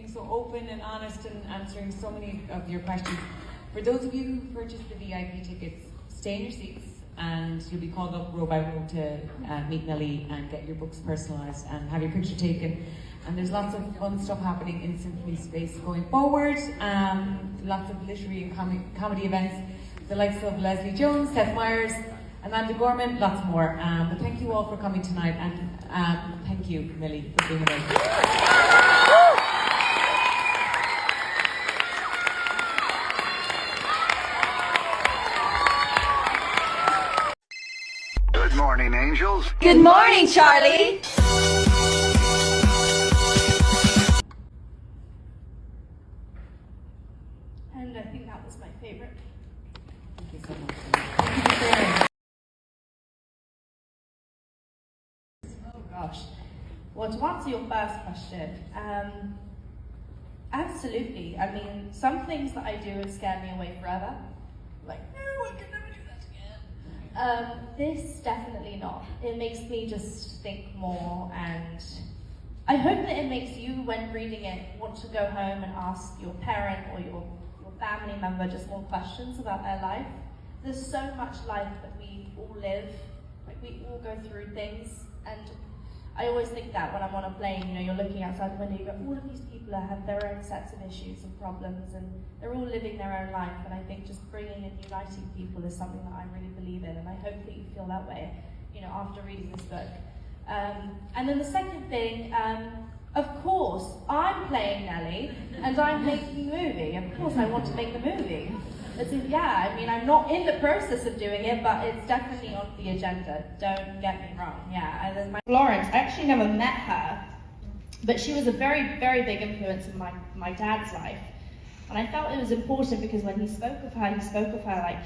being so open and honest and answering so many of your questions. For those of you who purchased the VIP tickets, stay in your seats and you'll be called up row by row to meet Millie and get your books personalised and have your picture taken. And there's lots of fun stuff happening in Symphony Space going forward. Lots of literary and comedy events, the likes of Leslie Jones, Seth Meyers, Amanda Gorman, lots more. But thank you all for coming tonight, and thank you, Millie, for being with us. Good morning, angels. Good morning, Charlie. And I think that was my favorite. Thank you so much. Thank you for sharing. Oh gosh. Well, to answer your first question, absolutely. I mean, some things that I do would scare me away forever. Like, no, I can never do that again. This definitely not. It makes me just think more, and I hope that it makes you, when reading it, want to go home and ask your parent or your family member just more questions about their life. There's so much life that we all live, like we all go through things, and I always think that when I'm on a plane, you know, you're looking outside the window, you go, all of these people have their own sets of issues and problems, and they're all living their own life, and I think just bringing and uniting people is something that I really believe in, and I hope that you feel that way, you know, after reading this book. And then the second thing, of course, I'm playing Nellie, and I'm making the movie. Of course I want to make the movie. Yeah, I mean, I'm not in the process of doing it, but it's definitely on the agenda. Don't get me wrong, yeah. Florence, I actually never met her, but she was a very, very big influence in my dad's life. And I felt it was important because when he spoke of her like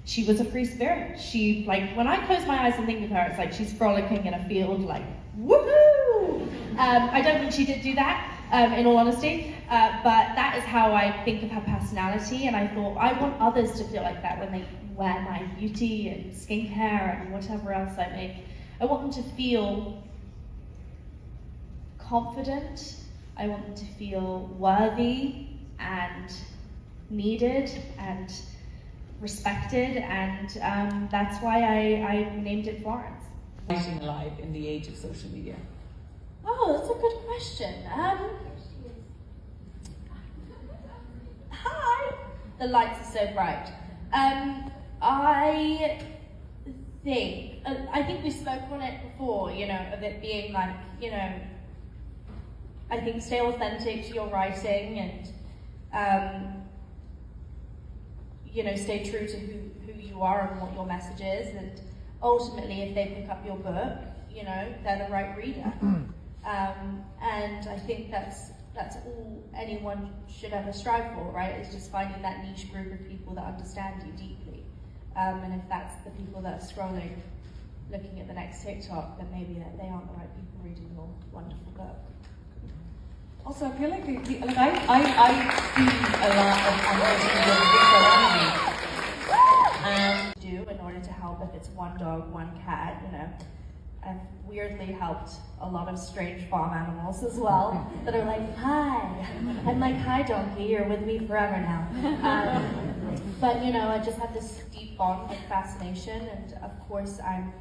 she was a free spirit. She, like, when I close my eyes and think of her, it's like she's frolicking in a field, like, woohoo! I don't think she did do that, in all honesty, but that is how I think of her personality, and I thought, I want others to feel like that when they wear my beauty and skincare and whatever else I make. I want them to feel confident, I want them to feel worthy and needed and respected, and that's why I named it Florence. Writing alive in the age of social media. Oh, that's a good question. Hi. The lights are so bright. I think we spoke on it before, you know, of it being like, you know, I think stay authentic to your writing and you know, stay true to who you are and what your message is, and ultimately if they pick up your book, you know, they're the right reader. And I think that's all anyone should ever strive for, right? Is just finding that niche group of people that understand you deeply. And if that's the people that are scrolling, looking at the next TikTok, then maybe they aren't the right people reading your wonderful book. Also, I feel like I see a lot of conversations with do in order to help if it's one dog, one cat, you know. I've weirdly helped a lot of strange farm animals as well that are like, hi. I'm like, hi donkey, you're with me forever now. But you know, I just have this deep bond and fascination, and of course I'm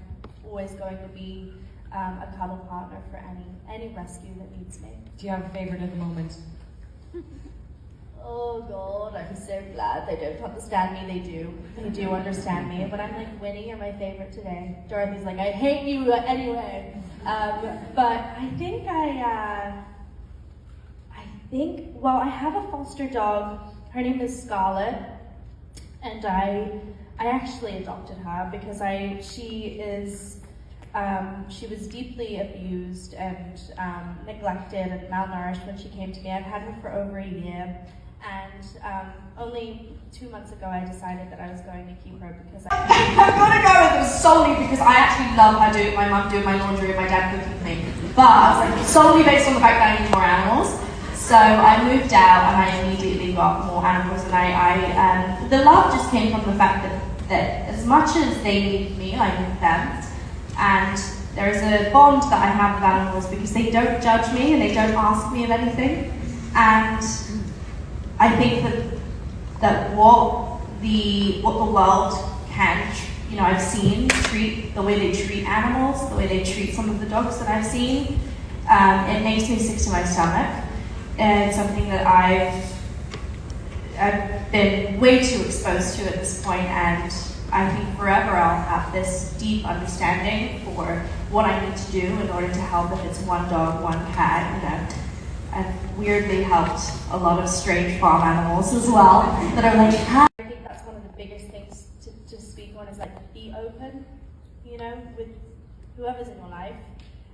always going to be a cuddle partner for any rescue that needs me. Do you have a favourite at the moment? Oh God, I'm so glad they don't understand me. They do. They do understand me. But I'm like, Winnie, you're my favorite today. Dorothy's like, I hate you anyway. But I think, well, I have a foster dog. Her name is Scarlett. And I actually adopted her because she was deeply abused and neglected and malnourished when she came to me. I've had her for over a year. And only 2 months ago I decided that I was going to keep her because I'm gonna go with them solely because I actually love my mum doing my laundry and my dad cooking for me. But solely based on the fact that I need more animals. So I moved out and I immediately got more animals, and the love just came from the fact that as much as they needed me, I needed them. And there is a bond that I have with animals because they don't judge me and they don't ask me of anything. And I think that what the world can, I've seen the way they treat animals, the way they treat some of the dogs that I've seen, it makes me sick to my stomach. And it's something that I've been way too exposed to at this point, and I think forever I'll have this deep understanding for what I need to do in order to help if it's one dog, one cat, I've weirdly helped a lot of strange farm animals as well that are like, hi. I think that's one of the biggest things to speak on is like be open, with whoever's in your life,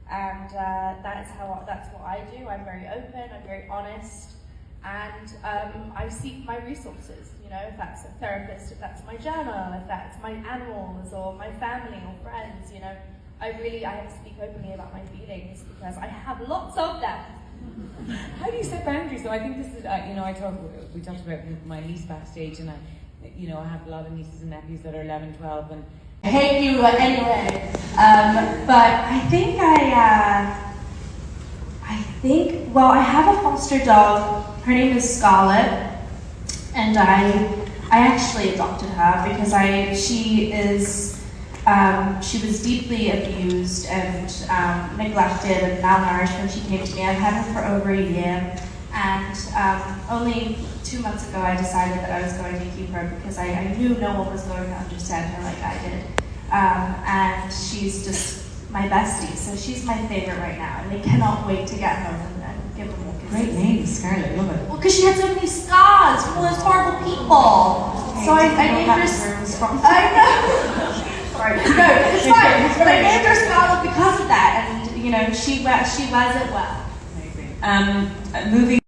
and that's what I do. I'm very open, I'm very honest, and I seek my resources. If that's a therapist, if that's my journal, if that's my animals or my family or friends, I have to speak openly about my feelings because I have lots of them. How do you set boundaries? So I think this is, we talked about my niece backstage, and I have a lot of nieces and nephews that are 11, 12, and I hate you anyway. But I have a foster dog. Her name is Scarlett, and I actually adopted her because she was deeply abused and neglected and malnourished when she came to me. I've had her for over a year, and only 2 months ago I decided that I was going to keep her because I knew no one was going to understand her like I did. And she's just my bestie, so she's my favorite right now, and they cannot wait to get home and give her more kisses. great name, Scarlett, love it. Well, because she had so many scars from all those horrible people. So I named her. I know. Sorry. No, it's fine. But I named her Scarlett because of that, and she wears it well. Amazing. Moving.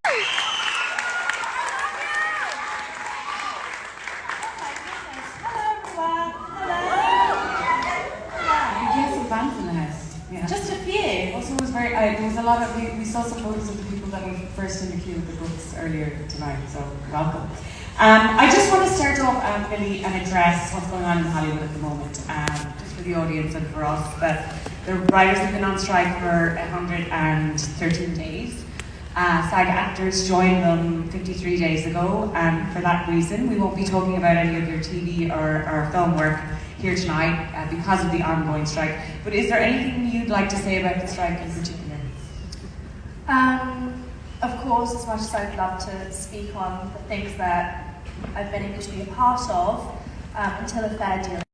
Just a few. Also, it was very. There was a lot of. We saw some photos of the people that were first in the queue with the books earlier tonight. So welcome. I just want to start off, Millie, and address what's going on in Hollywood at the moment, just for the audience and for us. But the writers have been on strike for 113 days. SAG actors joined them 53 days ago, and for that reason, we won't be talking about any of your TV or film work here tonight because of the ongoing strike. But is there anything you'd like to say about the strike in particular? Of course, as much as I'd love to speak on the things that I've been able to be a part of, until a fair deal